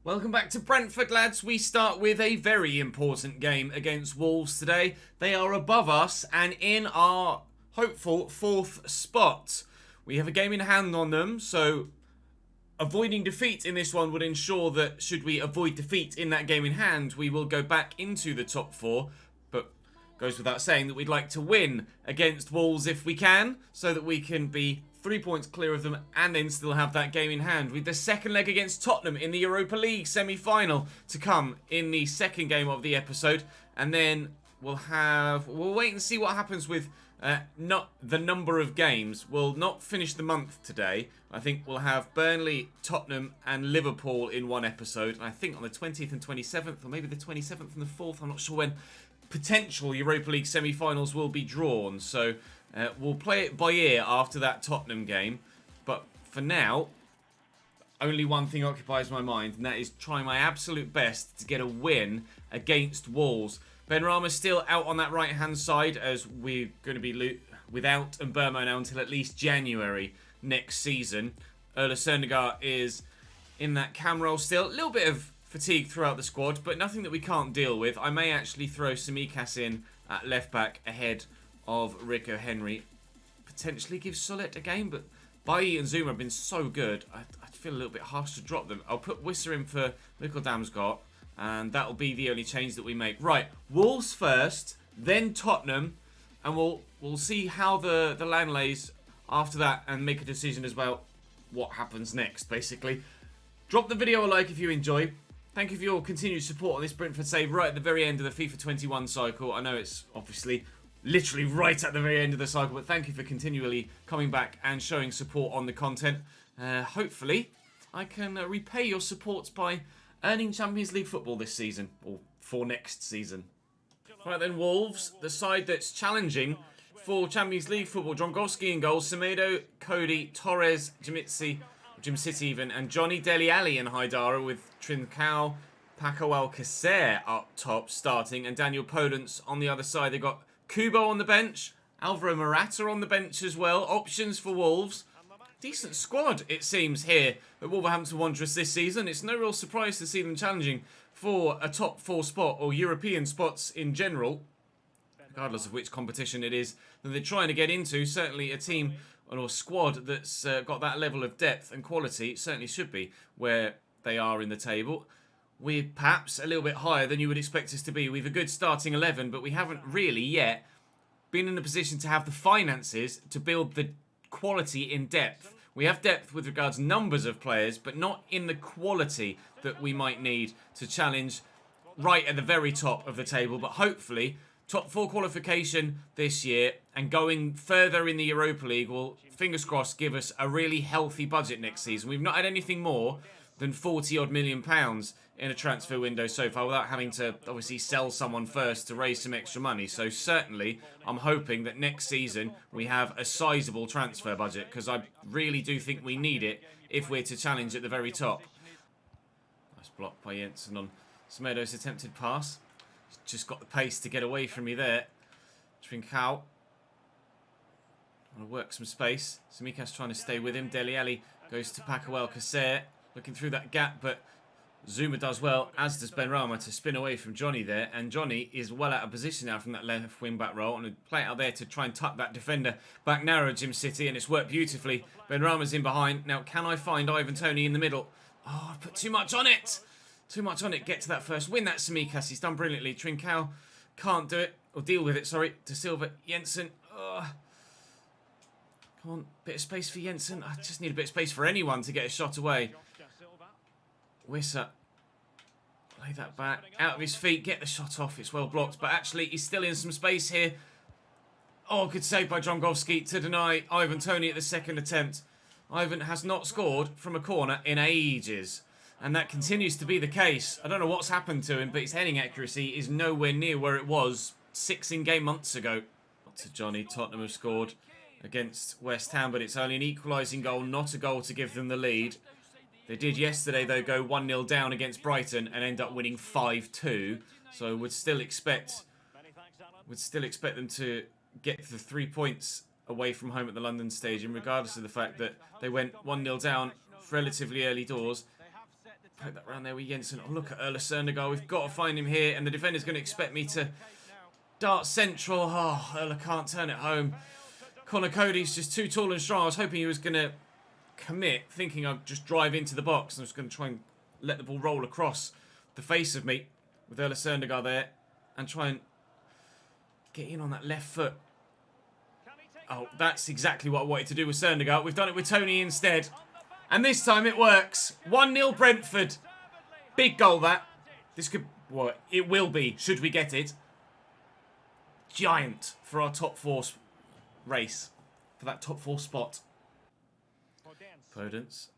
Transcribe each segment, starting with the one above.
Welcome back to Brentford, lads. We start with a very important game against Wolves today. They are above us and in our hopeful fourth spot. We have a game in hand on them, so avoiding defeat in this one would ensure that should we avoid defeat in that game in hand, we will go back into the top four. But goes without saying that we'd like to win against Wolves if we can, so that we can be 3 points clear of them and then still have that game in hand, with the second leg against Tottenham in the Europa League semi-final to come in the second game of the episode. And then we'll wait and see what happens with not the number of games. We'll not finish the month today. I think we'll have Burnley, Tottenham and Liverpool in one episode. And I think on the 20th and 27th, or maybe the 27th and the 4th, I'm not sure when, potential Europa League semi-finals will be drawn. So we'll play it by ear after that Tottenham game. But for now, only one thing occupies my mind, and that is trying my absolute best to get a win against Wolves. Benrahma's still out on that right-hand side, as we're going to be without Mbeumo now until at least January next season. Ola Sondergaard is in that cam role still. A little bit of fatigue throughout the squad, but nothing that we can't deal with. I may actually throw Tsimikas in at left-back ahead of Rico Henry. Potentially give Solet a game, but Bailly and Zuma have been so good, I feel a little bit harsh to drop them. I'll put Wisser in for Mikkel Damsgaard, and that'll be the only change that we make. Right, Wolves first, then Tottenham, and we'll see how the land lays after that and make a decision as well what happens next, basically. Drop the video a like if you enjoy. Thank you for your continued support on this Brentford save right at the very end of the FIFA 21 cycle. I know it's obviously literally right at the very end of the cycle, but thank you for continually coming back and showing support on the content. Hopefully, I can repay your support by earning Champions League football this season, or for next season. Right then, Wolves, the side that's challenging for Champions League football. Drongowski in goal, Semedo, Cody, Torres, Jim City even, and Johnny Dele Alli and Haidara, with Trincao, Paco Alcacer up top starting, and Daniel Podence on the other side. They've got Kubo on the bench, Alvaro Morata on the bench as well. Options for Wolves. Decent squad, it seems, here at Wolverhampton Wanderers this season. It's no real surprise to see them challenging for a top four spot, or European spots in general, regardless of which competition it is that they're trying to get into. Certainly a team or squad that's got that level of depth and quality certainly should be where they are in the table. We're perhaps a little bit higher than you would expect us to be. We have a good starting 11, but we haven't really yet been in a position to have the finances to build the quality in depth. We have depth with regards to numbers of players, but not in the quality that we might need to challenge right at the very top of the table. But hopefully, top four qualification this year and going further in the Europa League will, fingers crossed, give us a really healthy budget next season. We've not had anything more than 40-odd million pounds in a transfer window so far, without having to obviously sell someone first to raise some extra money. So certainly, I'm hoping that next season we have a sizable transfer budget, because I really do think we need it if we're to challenge at the very top. Nice block by Jensen on Semedo's attempted pass. He's just got the pace to get away from me there. Trincao. Want to work some space. Tsimikas trying to stay with him. Dele Alli goes to Paco Alcacer, looking through that gap, but Zuma does well, as does Benrahma, to spin away from Johnny there. And Johnny is well out of position now from that left wing-back role, and play it out there to try and tuck that defender back narrow, Jim City, and it's worked beautifully. Benrahma's in behind. Now, can I find Ivan Toney in the middle? Oh, I put too much on it. Too much on it. Get to that first win. That's Tsimikas. He's done brilliantly. Trincao can't do it, or deal with it, sorry. De Silva, Jensen. Oh. Come on, bit of space for Jensen. I just need a bit of space for anyone to get a shot away. Wisser, play that back, out of his feet, get the shot off, it's well blocked, but actually he's still in some space here. Oh, good save by Drongowski to deny Ivan Toney at the second attempt. Ivan has not scored from a corner in ages, and that continues to be the case. I don't know what's happened to him, but his heading accuracy is nowhere near where it was 6 in-game months ago. Not to Johnny. Tottenham have scored against West Ham, but it's only an equalising goal, not a goal to give them the lead. They did yesterday, though, go 1-0 down against Brighton and end up winning 5-2. So would still expect them to get the 3 points away from home at the London Stadium, regardless of the fact that they went 1-0 down relatively early doors. Poke that round there with Jensen. Oh, look at Erla Sernegard. We've got to find him here. And the defender's going to expect me to dart central. Oh, Erla can't turn it home. Connor Cody's just too tall and strong. I was hoping he was going to commit, thinking I'd just drive into the box. And I was going to try and let the ball roll across the face of me with Erla Sernegard there. And try and get in on that left foot. Oh, that's exactly what I wanted to do with Sernegard. We've done it with Tony instead. And this time it works. 1-0 Brentford. Big goal, that. This could... Well, it will be, should we get it. Giant for our top 4 race. For that top 4 spot. Podence.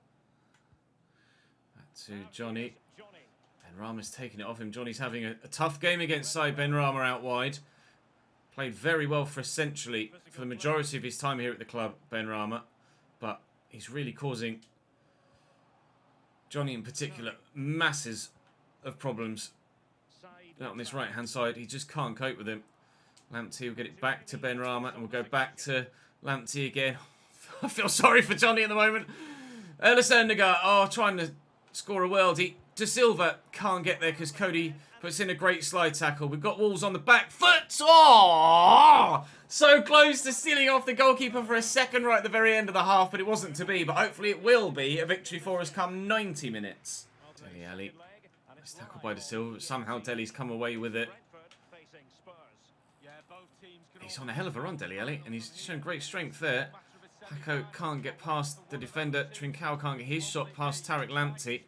Back to Johnny. Benrahma's taking it off him. Johnny's having a tough game against side Benrahma out wide. Played very well for essentially for the majority of his time here at the club, Benrahma. But he's really causing Johnny in particular masses of problems. Out on this right-hand side, he just can't cope with him. Lamptey will get it back to Benrahma, and we'll go back to Lamptey again. I feel sorry for Johnny at the moment. Erla Sernegard, trying to score a worldie. De Silva can't get there because Cody puts in a great slide tackle. We've got Wolves on the back foot. Oh! So close to stealing off the goalkeeper for a second right at the very end of the half, but it wasn't to be. But hopefully it will be a victory for us come 90 minutes. Dele Alli. It's tackled by De Silva, but somehow Dele's come away with it. He's on a hell of a run, Dele Alli, and he's shown great strength there. Paco can't get past the defender. Trincao can't get his shot past Tariq Lamptey.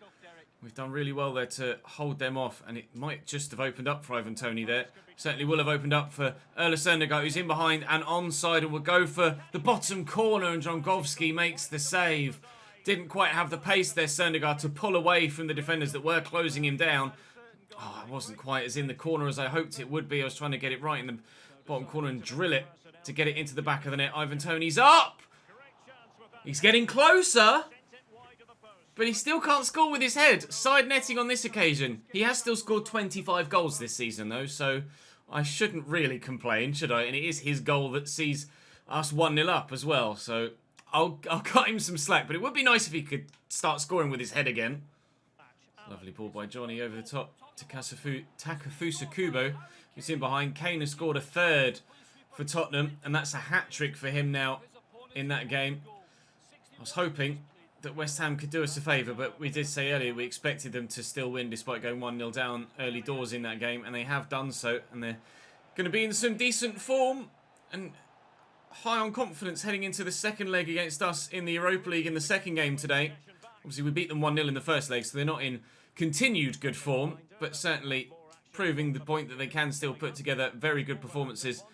We've done really well there to hold them off, and it might just have opened up for Ivan Toney there. Certainly will have opened up for Erla Sernegard, who's in behind and onside, and will go for the bottom corner, and Drongowski makes the save. Didn't quite have the pace there, Sernegard, to pull away from the defenders that were closing him down. Oh, it wasn't quite as in the corner as I hoped it would be. I was trying to get it right in the bottom corner and drill it to get it into the back of the net. Ivan Toney's up! He's getting closer! But he still can't score with his head. Side netting on this occasion. He has still scored 25 goals this season, though, so I shouldn't really complain, should I? And it is his goal that sees us 1-0 up as well, so I'll cut him some slack. But it would be nice if he could start scoring with his head again. Lovely ball by Johnny over the top to Takafusa Kubo, who's in behind. Kane has scored a third for Tottenham, and that's a hat-trick for him now in that game. I was hoping that West Ham could do us a favour, but we did say earlier we expected them to still win despite going 1-0 down early doors in that game, and they have done so, and they're going to be in some decent form and high on confidence heading into the second leg against us in the Europa League in the second game today. Obviously we beat them 1-0 in the first leg, so they're not in continued good form, but certainly proving the point that they can still put together very good performances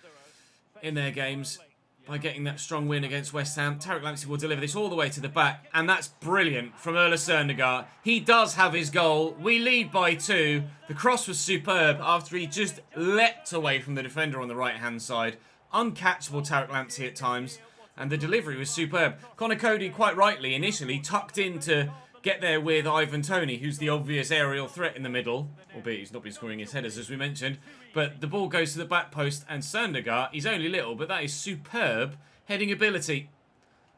in their games by getting that strong win against West Ham. Tariq Lamptey will deliver this all the way to the back, and that's brilliant from Erla Sernegard. He does have his goal. We lead by 2. The cross was superb after he just leapt away from the defender on the right-hand side. Uncatchable Tariq Lamptey at times, and the delivery was superb. Connor Cody, quite rightly, initially tucked in to get there with Ivan Toney, who's the obvious aerial threat in the middle, albeit he's not been scoring his headers, as we mentioned. But the ball goes to the back post, and Sernegard, he's only little, but that is superb heading ability.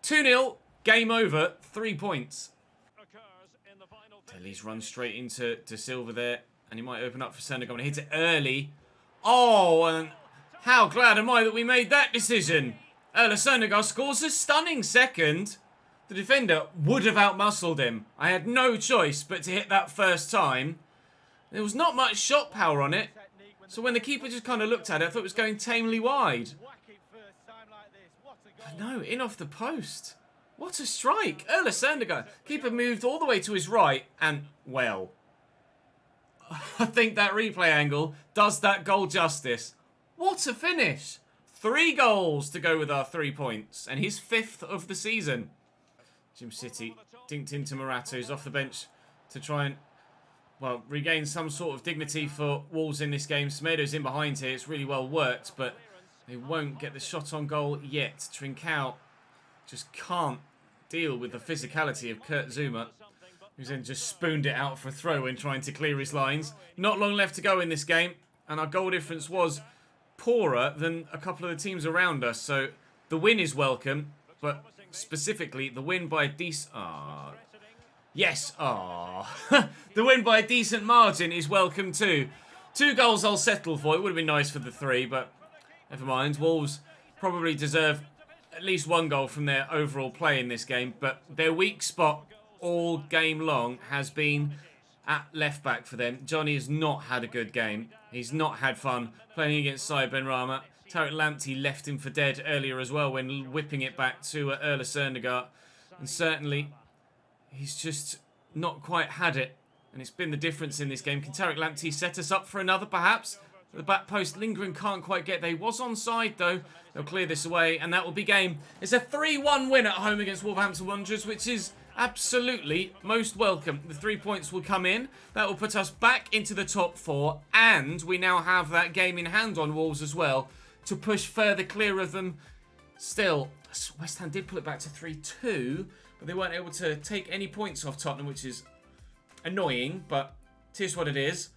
2-0, game over, 3 points. Dele's run straight into De Silva there, and he might open up for Sernegard, and he hits it early. Oh, and how glad am I that we made that decision. Erla Sernegard scores a stunning second. The defender would have outmuscled him. I had no choice but to hit that first time. There was not much shot power on it. So when the keeper just kind of looked at it, I thought it was going tamely wide. But no, in off the post. What a strike. Erla Sernegard. Keeper moved all the way to his right and, well, I think that replay angle does that goal justice. What a finish. 3 goals to go with our 3 points. And his 5th of the season. Jim City dinked into Morata, who's off the bench to try and, well, regain some sort of dignity for Wolves in this game. Semedo's in behind here. It's really well worked, but they won't get the shot on goal yet. Trincao just can't deal with the physicality of Kurt Zouma, who's then just spooned it out for a throw in trying to clear his lines. Not long left to go in this game, and our goal difference was poorer than a couple of the teams around us, so the win is welcome, but specifically the win by a decent... Yes. Oh, the win by a decent margin is welcome too. 2 goals I'll settle for. It would have been nice for the 3, but never mind. Wolves probably deserve at least 1 goal from their overall play in this game, but their weak spot all game long has been at left back for them. Johnny has not had a good game. He's not had fun playing against Syed Benrahma. Tariq Lamptey left him for dead earlier as well when whipping it back to Erla Sernegard. And certainly, he's just not quite had it. And it's been the difference in this game. Can Tariq Lamptey set us up for another, perhaps? The back post, Lindgren can't quite get there. He was onside, though. They'll clear this away, and that will be game. It's a 3-1 win at home against Wolverhampton Wanderers, which is absolutely most welcome. The 3 points will come in. That will put us back into the top 4, and we now have that game in hand on Wolves as well to push further clear of them. Still, West Ham did pull it back to 3-2, but they weren't able to take any points off Tottenham, which is annoying, but it is what it is.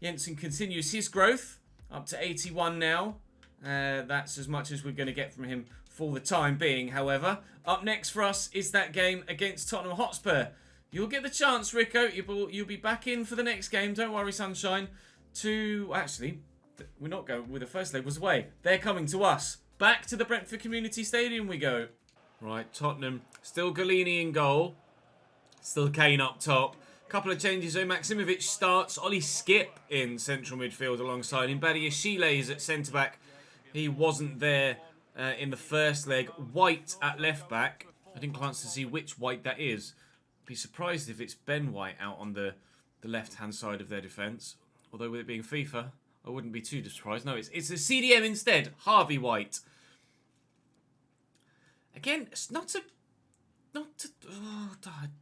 Jensen continues his growth, up to 81 now. That's as much as we're going to get from him for the time being, however. Up next for us is that game against Tottenham Hotspur. You'll get the chance, Rico. You'll be back in for the next game. Don't worry, sunshine. Actually, we're not going with the first leg was away. They're coming to us. Back to the Brentford Community Stadium we go. Right, Tottenham. Still Galini in goal. Still Kane up top. Couple of changes though. Maximovic starts. Ollie Skip in central midfield alongside him. Badiashile is at centre-back. He wasn't there in the first leg. White at left-back. I didn't glance to see which White that is. Be surprised if it's Ben White out on the left-hand side of their defence. Although with it being FIFA, I wouldn't be too surprised. No, it's a CDM instead. Harvey White. Again, it's not a...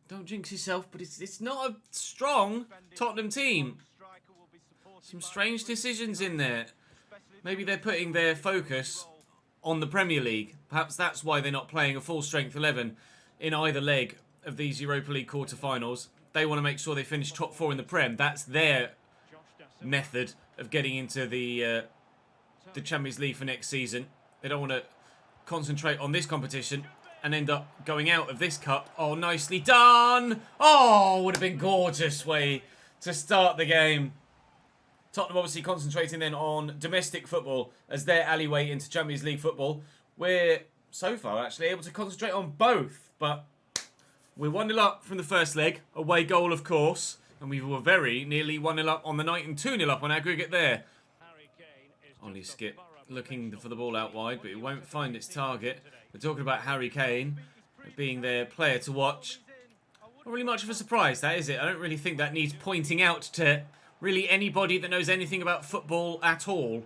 don't jinx yourself, but it's not a strong Tottenham team. Some strange decisions in there. Maybe they're putting their focus on the Premier League. Perhaps that's why they're not playing a full-strength 11 in either leg of these Europa League quarter-finals. They want to make sure they finish top 4 in the Prem. That's their method of getting into the Champions League for next season. They don't want to concentrate on this competition and end up going out of this cup. Oh, nicely done. Oh, would have been gorgeous way to start the game. Tottenham obviously concentrating then on domestic football as their alleyway into Champions League football. We're, so far, actually able to concentrate on both. But we're 1-0 up from the first leg. Away goal, of course. And we were very nearly 1-0 up on the night and 2-0 up on aggregate there. Ollie Skip looking for the ball out wide, but it won't find its target. We're talking about Harry Kane being their player to watch. Not really much of a surprise, that is it. I don't really think that needs pointing out to really anybody that knows anything about football at all.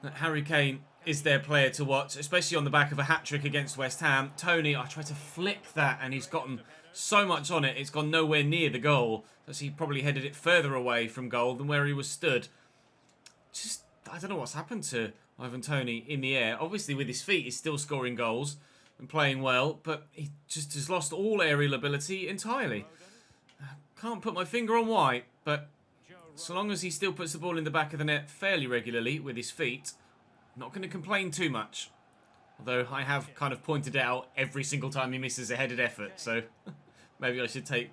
That Harry Kane is their player to watch, especially on the back of a hat-trick against West Ham. Tony, I tried to flick that and he's gotten so much on it, it's gone nowhere near the goal. So he probably headed it further away from goal than where he was stood. Just, I don't know what's happened to Ivan Toney in the air. Obviously, with his feet, he's still scoring goals and playing well, but he just has lost all aerial ability entirely. Can't put my finger on why, but so long as he still puts the ball in the back of the net fairly regularly with his feet, not going to complain too much. Although I have kind of pointed out every single time he misses a headed effort, so maybe I should take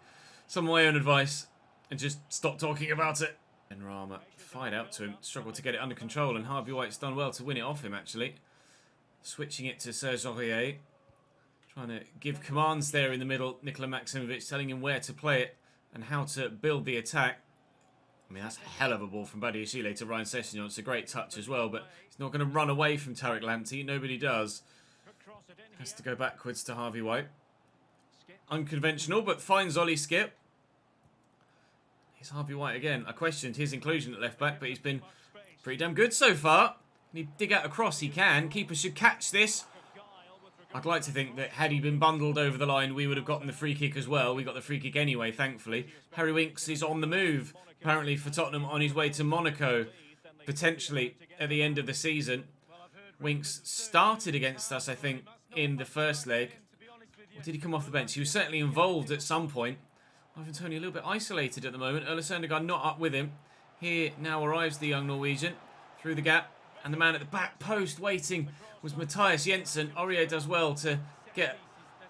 some of my own advice and just stop talking about it. And Rama fired out to him, struggled to get it under control, and Harvey White's done well to win it off him, actually. Switching it to Serge Aurier. Trying to give commands there in the middle. Nikola Maximovic telling him where to play it and how to build the attack. I mean, that's a hell of a ball from Badiashile to Ryan Sessegnon. It's a great touch as well, but he's not going to run away from Tariq Lamptey. Nobody does. Has to go backwards to Harvey White. Unconventional, but finds Ollie Skip. Here's Harvey White again. I questioned his inclusion at left back, but he's been pretty damn good so far. Can he dig out a cross? He can. Keeper should catch this. I'd like to think that had he been bundled over the line, we would have gotten the free kick as well. We got the free kick anyway, thankfully. Harry Winks is on the move, apparently for Tottenham, on his way to Monaco, potentially at the end of the season. Winks started against us, I think, in the first leg. Or did he come off the bench? He was certainly involved at some point. Ivan Toney a little bit isolated at the moment. Erla Sernegard not up with him. Here now arrives the young Norwegian through the gap. And the man at the back post waiting was Matthias Jensen. Aurier does well to get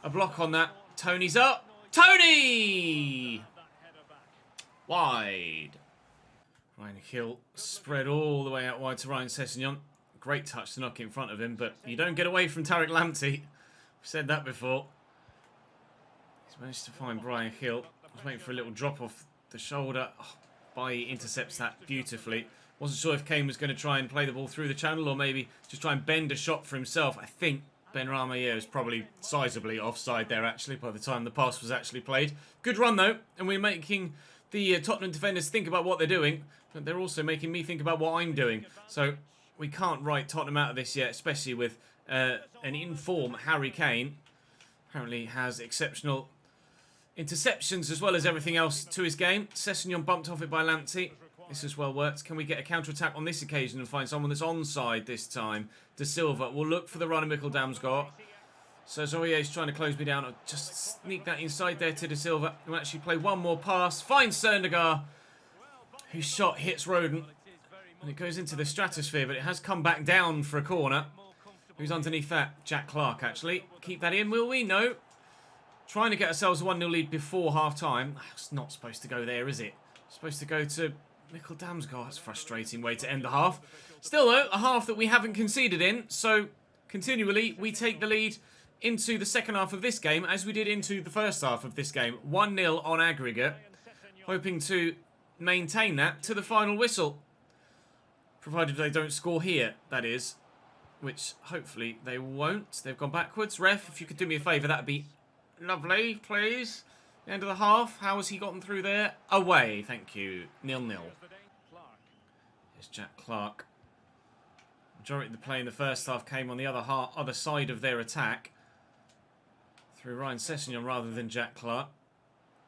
a block on that. Tony's up. Tony! Wide. Ryan Hill spread all the way out wide to Ryan Sessegnon. Great touch to knock it in front of him, but you don't get away from Tariq Lamptey. We've said that before. He's managed to find Brian Hill. I was waiting for a little drop off the shoulder. Oh, Bailly intercepts that beautifully. Wasn't sure if Kane was going to try and play the ball through the channel or maybe just try and bend a shot for himself. I think Benrahma was probably sizably offside there actually by the time the pass was actually played. Good run though, and we're making the Tottenham defenders think about what they're doing, but they're also making me think about what I'm doing. So we can't write Tottenham out of this yet, especially with an in-form Harry Kane. Apparently has exceptional interceptions as well as everything else to his game. Sessegnon bumped off it by Lamptey. This has well worked. Can we get a counter-attack on this occasion and find someone that's onside this time? De Silva will look for the run of Mikkel Damsgaard. So Zoye's trying to close me down. I'll just sneak that inside there to De Silva. We'll actually play one more pass. Finds Søndergaard, whose shot hits Roden. And it goes into the stratosphere, but it has come back down for a corner. Who's underneath that? Jack Clark, actually. Keep that in, will we? No. Trying to get ourselves a 1-0 lead before half-time. It's not supposed to go there, is it? It's supposed to go to Mikkel Damsgaard. That's a frustrating way to end the half. Still, though, a half that we haven't conceded in. So, continually, we take the lead into the second half of this game, as we did into the first half of this game. 1-0 on aggregate. Hoping to maintain that to the final whistle. Provided they don't score here, that is. Which, hopefully, they won't. They've gone backwards. Ref, if you could do me a favour, that would be lovely, please. The end of the half. How has he gotten through there? Away, thank you. 0-0. Here's Jack Clark. Majority of the play in the first half came on the other side of their attack. Through Ryan Sessegnon rather than Jack Clark.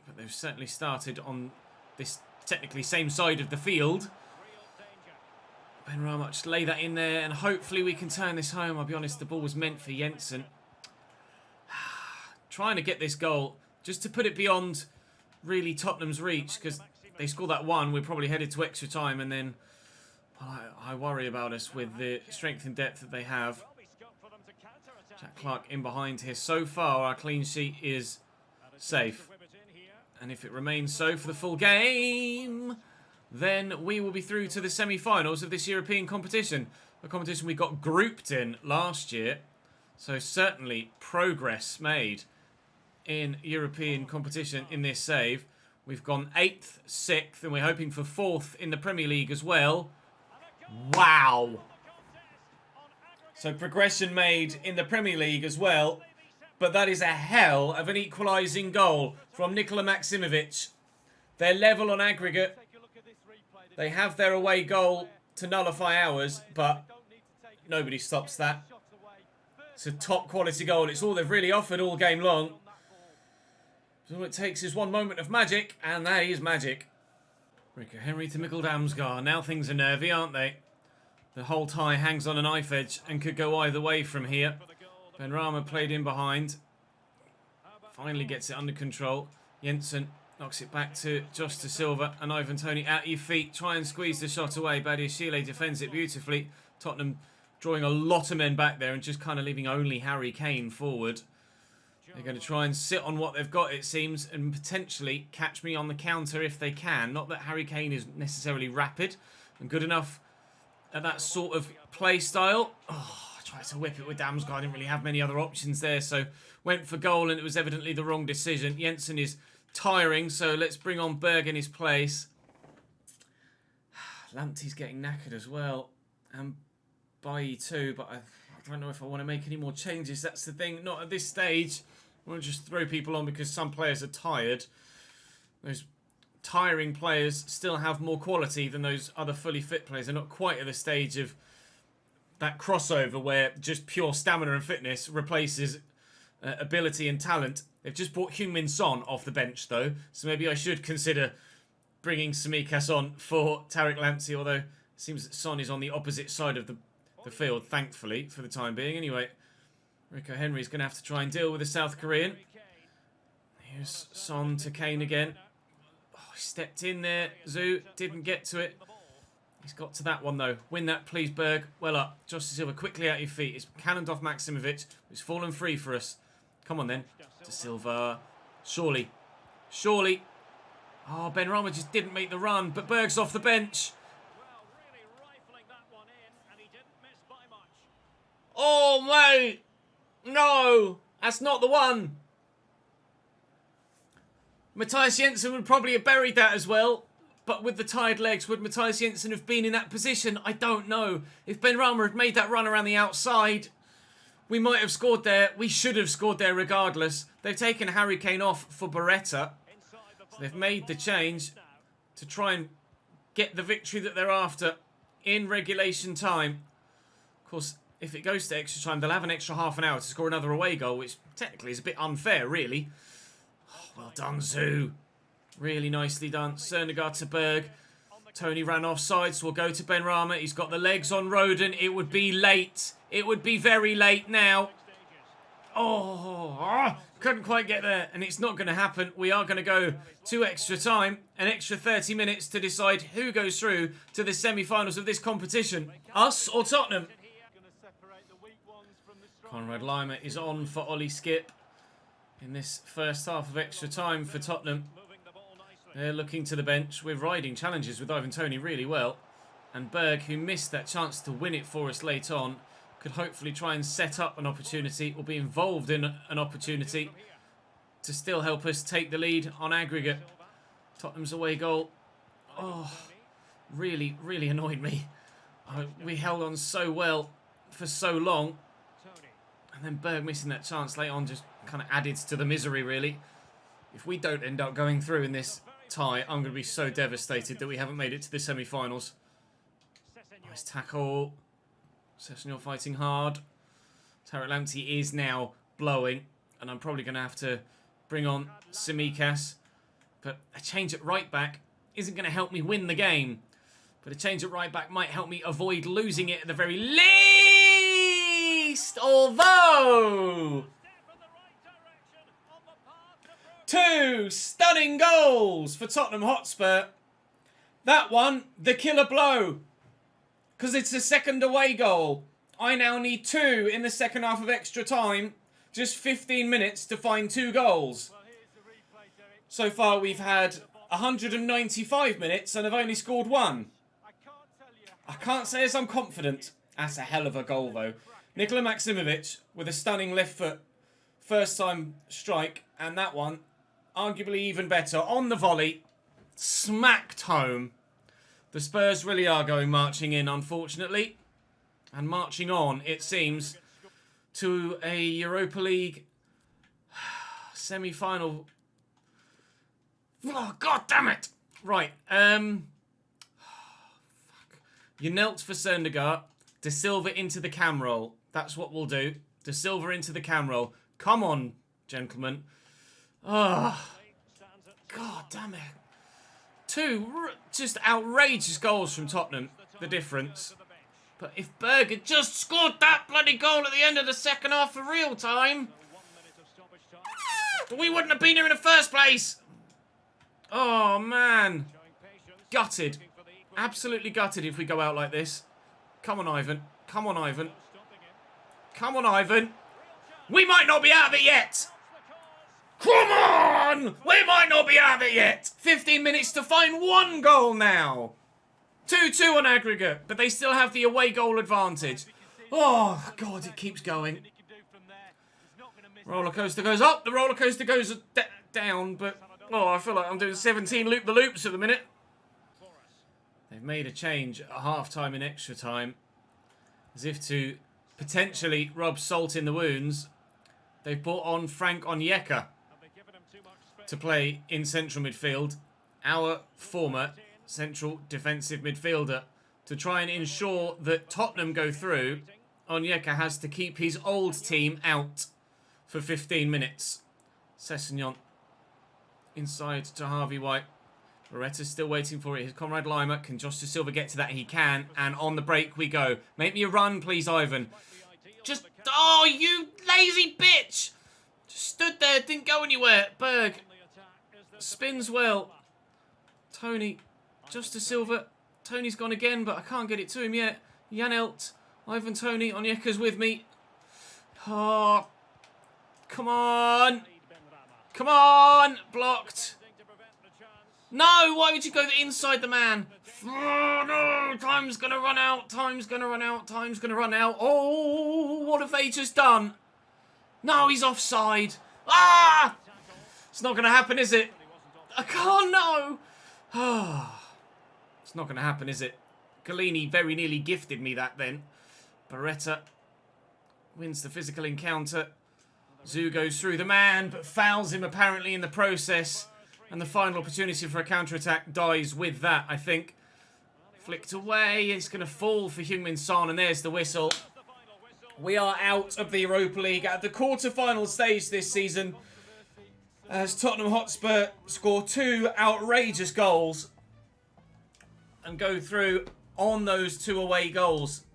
But they've certainly started on this technically same side of the field. Benrahma just lay that in there and hopefully we can turn this home. I'll be honest, the ball was meant for Jensen. Trying to get this goal just to put it beyond really Tottenham's reach, because they score that one, we're probably headed to extra time, and then well, I worry about us with the strength and depth that they have. Jack Clark in behind here. So far, our clean sheet is safe. And if it remains so for the full game, then we will be through to the semi-finals of this European competition. A competition we got grouped in last year. So certainly progress made in European competition in this save. We've gone 8th, 6th, and we're hoping for 4th in the Premier League as well. Wow. So progression made in the Premier League as well. But that is a hell of an equalising goal from Nikola Maksimovic. They're level on aggregate. They have their away goal to nullify ours, but nobody stops that. It's a top quality goal. It's all they've really offered all game long. So all it takes is one moment of magic, and that is magic. Rico Henry to Mikkel Damsgaard. Now things are nervy, aren't they? The whole tie hangs on a knife edge and could go either way from here. Benrahma played in behind. Finally gets it under control. Jensen knocks it back to Josh De Silva and Ivan Toney at your feet. Try and squeeze the shot away. Badiashile defends it beautifully. Tottenham drawing a lot of men back there and just kind of leaving only Harry Kane forward. They're going to try and sit on what they've got, it seems, and potentially catch me on the counter if they can. Not that Harry Kane is necessarily rapid and good enough at that sort of play style. Oh, I tried to whip it with Damsgaard. I didn't really have many other options there, so went for goal and it was evidently the wrong decision. Jensen is tiring, so let's bring on Berg in his place. Lamptey's getting knackered as well, and Bailly too, but I don't know if I want to make any more changes. That's the thing, not at this stage. I want to just throw people on because some players are tired. Those tiring players still have more quality than those other fully fit players. They're not quite at the stage of that crossover where just pure stamina and fitness replaces ability and talent. They've just brought Heung-min Son off the bench though, so maybe I should consider bringing Tsimikas on for Tariq Lamptey, although it seems that Son is on the opposite side of the field, thankfully, for the time being. Anyway, Rico Henry's going to have to try and deal with the South Korean. Here's Son to Kane again. Oh, he stepped in there. Zhu didn't get to it. He's got to that one, though. Win that, please, Berg. Well up. Josh De Silva quickly at your feet. It's cannoned off Maksimovic, who's fallen free for us. Come on, then. De Silva. Surely. Surely. Oh, Benrahma just didn't make the run, but Berg's off the bench. Oh, mate. No, that's not the one. Matthias Jensen would probably have buried that as well. But with the tired legs, would Matthias Jensen have been in that position? I don't know. If Benrahma had made that run around the outside, we might have scored there. We should have scored there regardless. They've taken Harry Kane off for Beretta. So they've made the change to try and get the victory that they're after in regulation time. Of course, if it goes to extra time, they'll have an extra half an hour to score another away goal, which technically is a bit unfair, really. Oh, well done, Zoo. Really nicely done. Søndergaard to Berg. Tony ran offside, so we'll go to Benrahma. He's got the legs on Roden. It would be late. It would be very late now. Oh, couldn't quite get there, and it's not going to happen. We are going to go to extra time, an extra 30 minutes to decide who goes through to the semi-finals of this competition. Us or Tottenham? Conrad Lima is on for Ollie Skip in this first half of extra time for Tottenham. They're looking to the bench. We're riding challenges with Ivan Toney really well. And Berg, who missed that chance to win it for us late on, could hopefully try and set up an opportunity or be involved in an opportunity to still help us take the lead on aggregate. Tottenham's away goal. Oh, really, really annoyed me. We held on so well for so long. And then Berg missing that chance late on just kind of added to the misery, really. If we don't end up going through in this tie, I'm going to be so devastated that we haven't made it to the semi-finals. Nice tackle. Sessignon fighting hard. Tarek Lamptey is now blowing, and I'm probably going to have to bring on Tsimikas. But a change at right back isn't going to help me win the game. But a change at right back might help me avoid losing it at the very least. Although 2 stunning goals for Tottenham Hotspur. That one, the killer blow. Because it's a second away goal. I now need 2 in the second half of extra time. Just 15 minutes to find 2 goals. So far we've had 195 minutes and have only scored 1. I can't say as I'm confident. That's a hell of a goal though. Nikola Maksimovic with a stunning left foot first time strike. And that one, arguably even better, on the volley, smacked home. The Spurs really are going marching in, unfortunately. And marching on, it seems, to a Europa League semi-final. Oh, God damn it! Right, fuck. You knelt for Søndergaard. De Silva into the cam roll. That's what we'll do. De Silva into the cam roll. Come on, gentlemen. Oh, God damn it. 2 just outrageous goals from Tottenham, the difference. But if Berg had just scored that bloody goal at the end of the second half for real time, we wouldn't have been here in the first place. Oh, man. Gutted. Absolutely gutted if we go out like this. Come on, Ivan. Come on, Ivan. Come on, Ivan. We might not be out of it yet. Come on! We might not be out of it yet. 15 minutes to find 1 goal now. 2-2 on aggregate, but they still have the away goal advantage. Oh, God, it keeps going. Roller coaster goes up, the roller coaster goes down, but oh, I feel like I'm doing 17 loop-the-loops at the minute. They've made a change at half-time in extra time, as if to potentially rub salt in the wounds. They've brought on Frank Onyeka to play in central midfield, our former central defensive midfielder, to try and ensure that Tottenham go through. Onyeka has to keep his old team out for 15 minutes. Sessignon inside to Harvey White. Loretta's still waiting for it. His Conrad Lima. Can Josh De Silva get to that? He can. And on the break we go. Make me a run, please, Ivan. Just... Oh, you lazy bitch! Just stood there, didn't go anywhere. Berg spins well. Tony. Josh De Silva. Tony's gone again, but I can't get it to him yet. Janelt. Ivan Toney. Onyeka's with me. Oh. Come on. Come on. Blocked. No, why would you go inside the man? Oh, no, time's going to run out. Time's going to run out. Time's going to run out. Oh, what have they just done? No, he's offside. Ah! It's not going to happen, is it? I can't, no. It's not going to happen, is it? Collini very nearly gifted me that then. Beretta wins the physical encounter. Zhu goes through the man, but fouls him apparently in the process. And the final opportunity for a counter-attack dies with that, I think. Flicked away. It's going to fall for Heung-min Son, and there's the whistle. We are out of the Europa League at the quarter-final stage this season, as Tottenham Hotspur score 2 outrageous goals and go through on those 2 away goals.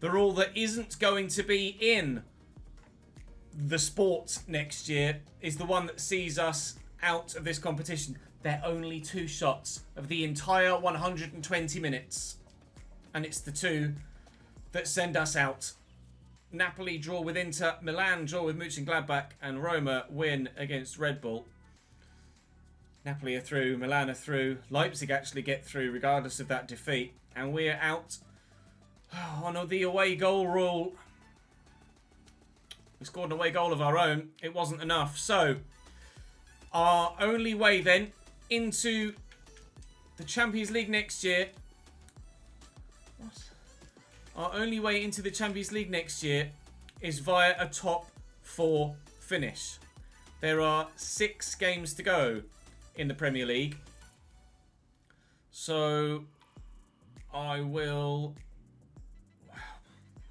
The rule that isn't going to be in the sport next year is the one that sees us out of this competition. They're only 2 shots of the entire 120 minutes. And it's the 2 that send us out. Napoli draw with Inter, Milan draw with Mönchengladbach, and Roma win against Red Bull. Napoli are through, Milan are through, Leipzig actually get through regardless of that defeat. And we're out on the away goal rule. We scored an away goal of our own. It wasn't enough. So, our only way then into the Champions League next year. What? Our only way into the Champions League next year is via a top 4 finish. There are 6 games to go in the Premier League. So, I will...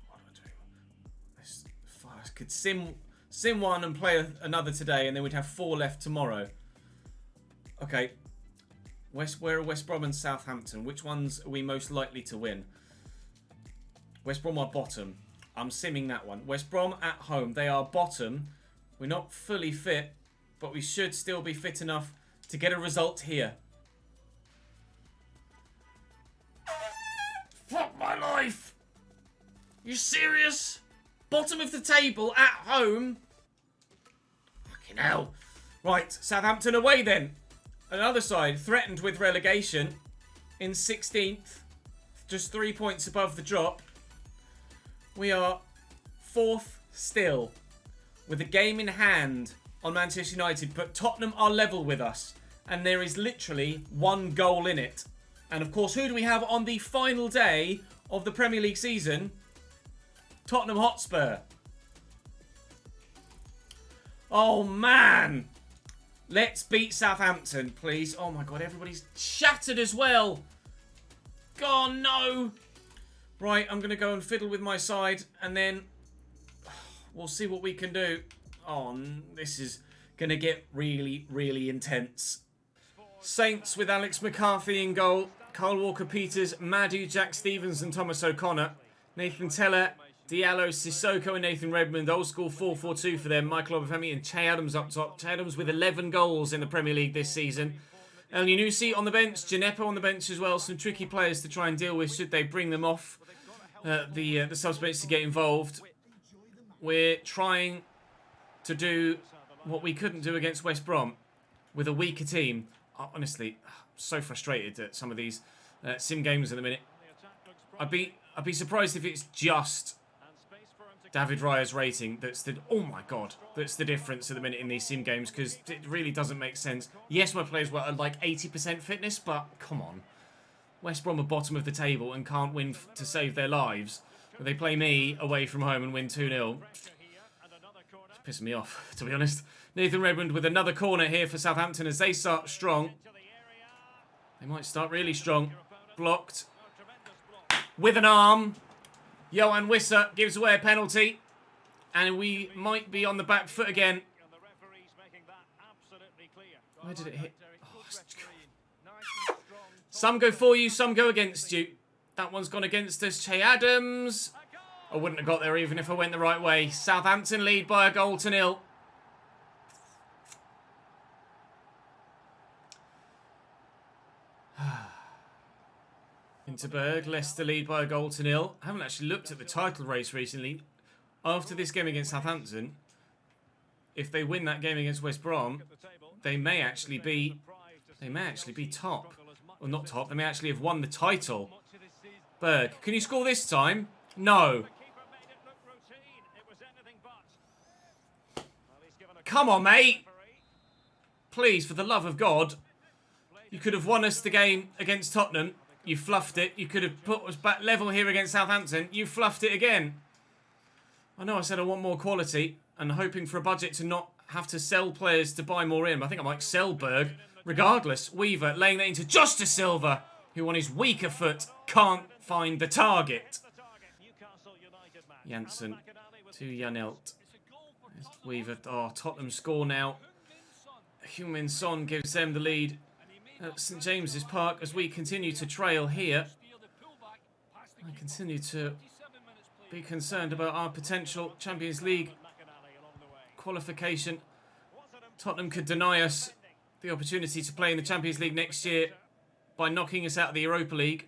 What do I do? I could sim one and play another today, and then we'd have 4 left tomorrow. Okay. Where are West Brom and Southampton? Which ones are we most likely to win? West Brom are bottom. I'm simming that one. West Brom at home. They are bottom. We're not fully fit, but we should still be fit enough to get a result here. Fuck my life! You serious? Bottom of the table at home? Fucking hell. Right, Southampton away then. Another side threatened with relegation in 16th. Just 3 points above the drop. We are 4th still with a game in hand on Manchester United, but Tottenham are level with us and there is literally 1 goal in it. And of course, who do we have on the final day of the Premier League season? Tottenham Hotspur. Oh man. Let's beat Southampton, please. Oh my god, everybody's shattered as well. God, no. Right, I'm going to go and fiddle with my side, and then we'll see what we can do. Oh, this is going to get really, really intense. Saints with Alex McCarthy in goal. Kyle Walker-Peters, Madhu, Jack Stevens and Thomas O'Connor. Nathan Teller, Diallo, Sissoko and Nathan Redmond. Old school 4-4-2 for them. Michael Obafemi and Che Adams up top. Che Adams with 11 goals in the Premier League this season. El Yunusi on the bench. Gineppo on the bench as well. Some tricky players to try and deal with should they bring them off the subs bench to get involved. We're trying to do what we couldn't do against West Brom with a weaker team. Honestly, I'm so frustrated at some of these sim games in the minute. I'd be surprised if it's just David Raya's rating that's the that's the difference at the minute in these sim games, because it really doesn't make sense. Yes, my players were at like 80% fitness, but come on. West Brom are bottom of the table and can't win to save their lives. But they play me away from home and win 2-0. It's pissing me off, to be honest. Nathan Redmond with another corner here for Southampton as they start strong. They might start really strong. Blocked. With an arm. Johan Wissa gives away a penalty. And we might be on the back foot again. Where did it hit? Oh, some go for you, some go against you. That one's gone against us. Che Adams. I wouldn't have got there even if I went the right way. Southampton lead by a goal to 0. Interberg, Leicester lead by a goal to 0. I haven't actually looked at the title race recently. After this game against Southampton, if they win that game against West Brom, they may actually be They may actually be top. Well, not top. They may actually have won the title. Berg, can you score this time? No. Come on, mate. Please, for the love of God. You could have won us the game against Tottenham. You fluffed it. You could have put us back level here against Southampton. You fluffed it again. I know I said I want more quality and hoping for a budget to not have to sell players to buy more in. I think I might sell Berg. Regardless, Weaver laying that into Josta Silva, who on his weaker foot can't find the target. Janssen to Janelt. Weaver. Oh, Tottenham score now. Heung-min Son gives them the lead at St James's Park as we continue to trail here. I continue to be concerned about our potential Champions League qualification. Tottenham could deny us the opportunity to play in the Champions League next year by knocking us out of the Europa League.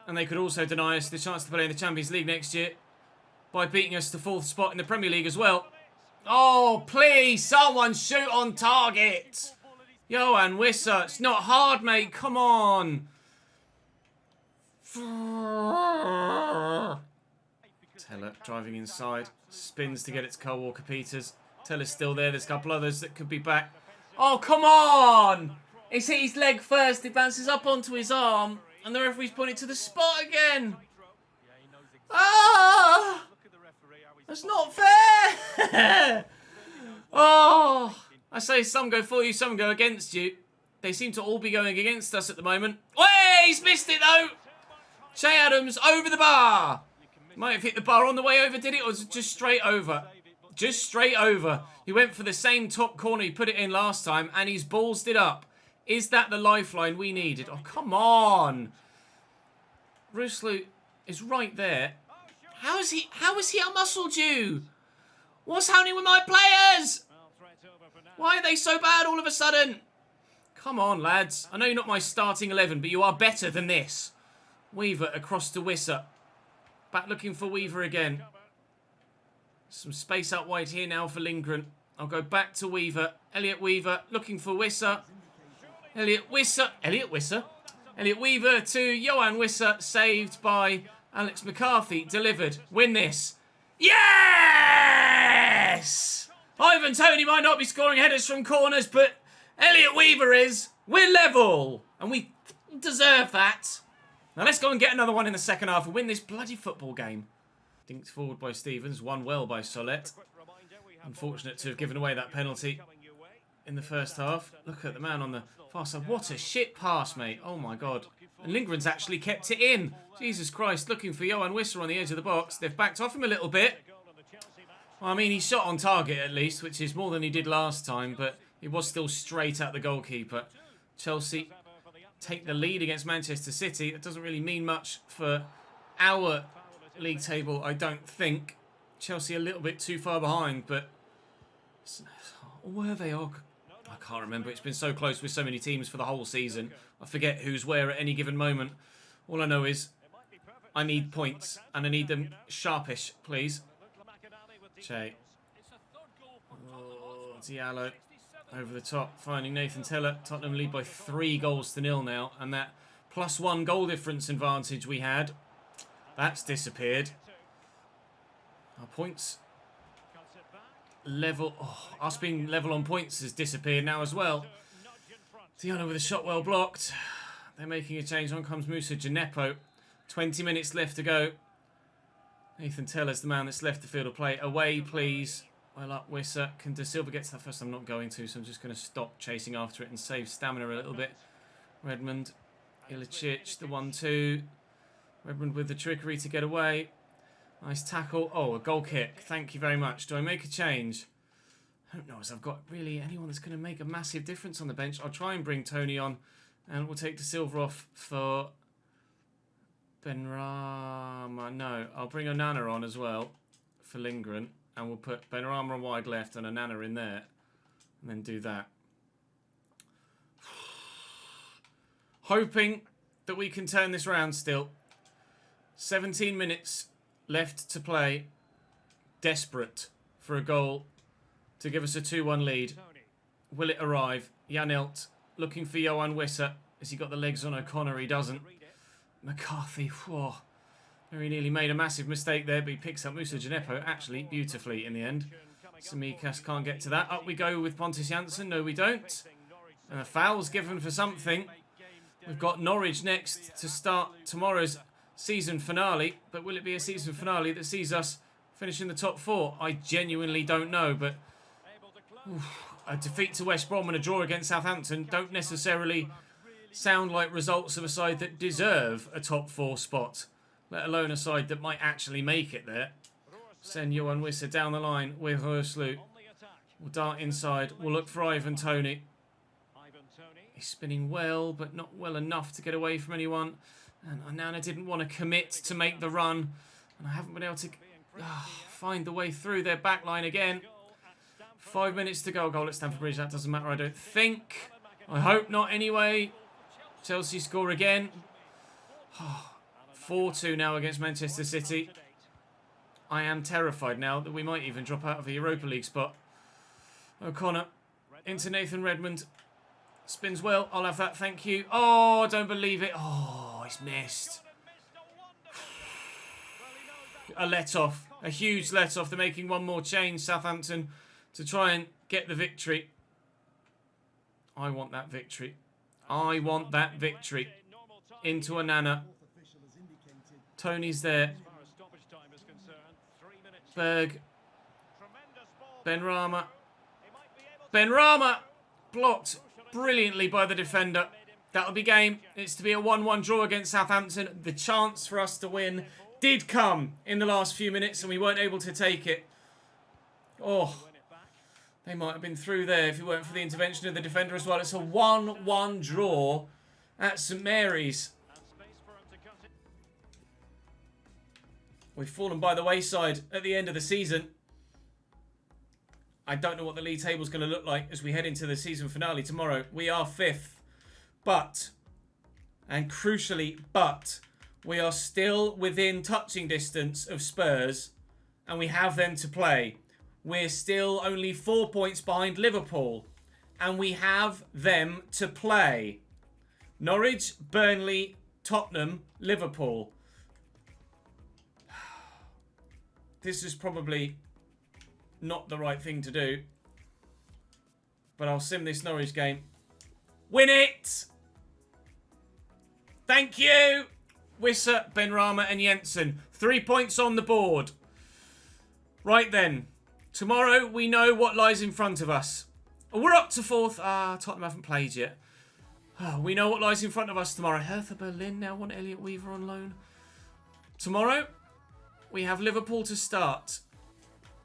And they could also deny us the chance to play in the Champions League next year by beating us to 4th spot in the Premier League as well. Oh, please, someone shoot on target. Johan Wissa, it's not hard, mate. Come on. Teller driving inside. Spins to get it to Kyle Walker-Peters. Teller's still there. There's a couple others that could be back. Oh, come on. It's hit his leg first. It bounces up onto his arm. And the referee's pointed to the spot again. Ah! That's not fair. Oh, I say some go for you, some go against you. They seem to all be going against us at the moment. Hey, he's missed it though. Che Adams over the bar. Might have hit the bar on the way over, did it? Or was it just straight over? Just straight over. He went for the same top corner he put it in last time and he's ballsed it up. Is that the lifeline we needed? Oh, come on. Ruslu is right there. How has he outmuscled you? What's happening with my players? Why are they so bad all of a sudden? Come on, lads. I know you're not my starting 11, but you are better than this. Weaver across to Wissa. Back looking for Weaver again. Some space out wide here now for Lindgren. I'll go back to Weaver. Elliot Weaver looking for Wissa. Elliot Wissa. Elliot Weaver to Johan Wissa. Saved by Alex McCarthy. Delivered. Win this. Yes! Ivan Toney might not be scoring headers from corners, but Elliot Weaver is. We're level. And we deserve that. Now let's go and get another one in the second half and win this bloody football game. Dinked forward by Stevens. Won well by Solette. Unfortunate to have given away that penalty in the first half. Look at the man on the far side. What a shit pass, mate. Oh, my God. And Lindgren's actually kept it in. Jesus Christ. Looking for Johan Wissa on the edge of the box. They've backed off him a little bit. Well, I mean, he shot on target at least, which is more than he did last time, but he was still straight at the goalkeeper. Chelsea take the lead against Manchester City. That doesn't really mean much for our league table, I don't think. Chelsea a little bit too far behind, but where they are, I can't remember. It's been so close with so many teams for the whole season. I forget who's where at any given moment. All I know is I need points, and I need them sharpish, please. Che. Oh, Diallo over the top, finding Nathan Teller. Tottenham lead by 3-0 now, and that +1 goal difference advantage we had, that's disappeared. Our points level. Oh, us being level on points has disappeared now as well. Diallo with a shot well blocked. They're making a change. On comes Musa Gineppo. 20 minutes left to go. Nathan Teller's the man that's left the field of play. Away, please. Well up, Wissa. Can De Silva get to that first? I'm not going to, so I'm just going to stop chasing after it and save stamina a little bit. Redmond. Ilicic, the 1-2. Redmond with the trickery to get away. Nice tackle. Oh, a goal kick. Thank you very much. Do I make a change? I don't know as I've got really anyone that's going to make a massive difference on the bench. I'll try and bring Tony on, and we'll take De Silva off for Benrahma. No, I'll bring Onana on as well for Lindgren, and we'll put Benrahma on wide left and Onana in there, and then do that. Hoping that we can turn this round still. 17 minutes left to play. Desperate for a goal to give us a 2-1 lead. Will it arrive? Janelt looking for Johan Wissa. Has he got the legs on O'Connor? He doesn't. McCarthy, whoa. Very nearly made a massive mistake there, but he picks up Musa Gineppo actually beautifully in the end. Samikas can't get to that. Up we go with Pontus Jansson. No, we don't. And a foul's given for something. We've got Norwich next to start tomorrow's season finale. But will it be a season finale that sees us finish in the top 4? I genuinely don't know, but a defeat to West Brom and a draw against Southampton don't necessarily sound like results of a side that deserve a top 4 spot, let alone a side that might actually make it there. Send Johan Wissa down the line with Röslu. We'll dart inside. We'll look for Ivan Toney. He's spinning well, but not well enough to get away from anyone. And Onana didn't want to commit to make the run. And I haven't been able to find the way through their back line again. 5 minutes to go. Goal at Stamford Bridge. That doesn't matter, I don't think. I hope not anyway. Chelsea score again. 4-2 now against Manchester City. I am terrified now that we might even drop out of the Europa League spot. O'Connor into Nathan Redmond. Spins well. I'll have that, thank you. Oh, I don't believe it. Oh, he's missed. A let-off. A huge let-off. They're making one more change, Southampton, to try and get the victory. I want that victory. I want that victory. Into Onana. Tony's there. Berg. Benrahma. Benrahma! Blocked brilliantly by the defender. That'll be game. It's to be a 1-1 draw against Southampton. The chance for us to win did come in the last few minutes and we weren't able to take it. Oh, they might have been through there if it weren't for the intervention of the defender as well. It's a 1-1 draw at St Mary's. We've fallen by the wayside at the end of the season. I don't know what the league table is going to look like as we head into the season finale tomorrow. We are 5th. But, and crucially, we are still within touching distance of Spurs and we have them to play. We're still only 4 points behind Liverpool and we have them to play. Norwich, Burnley, Tottenham, Liverpool. This is probably not the right thing to do. But I'll sim this Norwich game. Win it! Thank you! Wissa, Benrahma and Jensen. 3 points on the board. Right then. Tomorrow we know what lies in front of us. We're up to 4th. Tottenham haven't played yet. We know what lies in front of us tomorrow. Hertha Berlin now want Elliot Weaver on loan. Tomorrow we have Liverpool to start.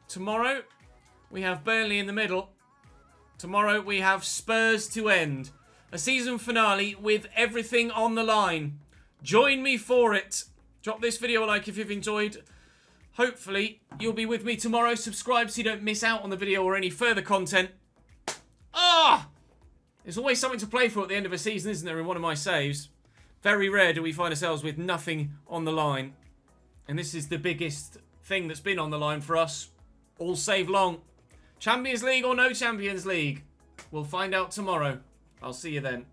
Tomorrow we have Burnley in the middle. Tomorrow we have Spurs to end. A season finale with everything on the line. Join me for it. Drop this video a like if you've enjoyed. Hopefully you'll be with me tomorrow. Subscribe so you don't miss out on the video or any further content. There's always something to play for at the end of a season, isn't there, in one of my saves. Very rare do we find ourselves with nothing on the line. And this is the biggest thing that's been on the line for us all save long. Champions League or no Champions League? We'll find out tomorrow. I'll see you then.